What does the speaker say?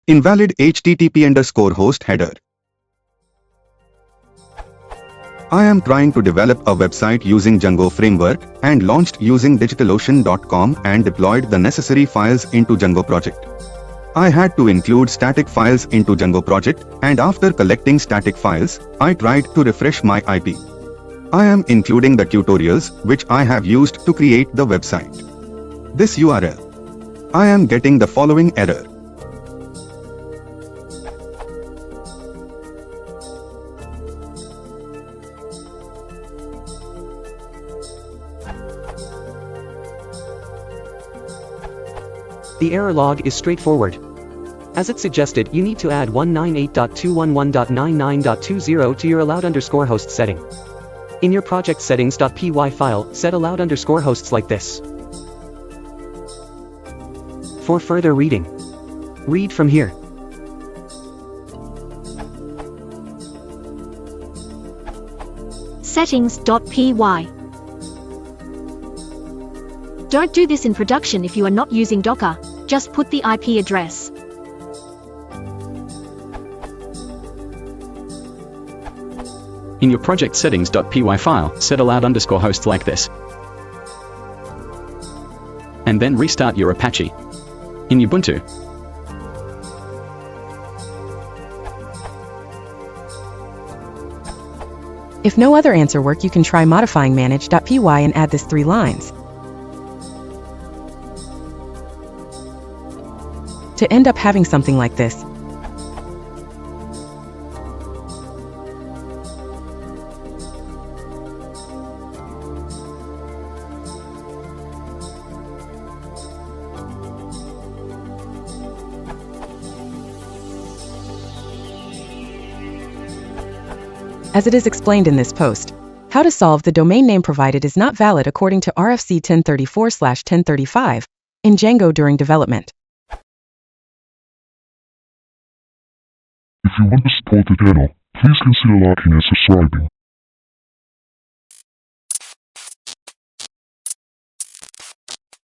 Invalid http_host header. I am trying to develop a website using Django framework and launched using digitalocean.com and deployed the necessary files into Django project. I had to include static files into Django project, and after collecting static files, I tried to refresh my IP. I am including the tutorials which I have used to create the website. This URL. I am getting the following error. The error log is straightforward. As it suggested, you need to add 198.211.99.20 to your allowed_host setting. In your project settings.py file, set allowed_hosts like this. For further reading, read from here. Settings.py. Don't do this in production if you are not using Docker, just put the IP address. In your project settings.py file, set allowed_host like this. And then restart your Apache. In Ubuntu, If no other answer work, you can try modifying manage.py and add this 3 lines. To end up having something like this. As it is explained in this post, how to solve the domain name provided is not valid according to RFC 1034/1035 in Django during development. If you want to support the channel, please consider liking and subscribing.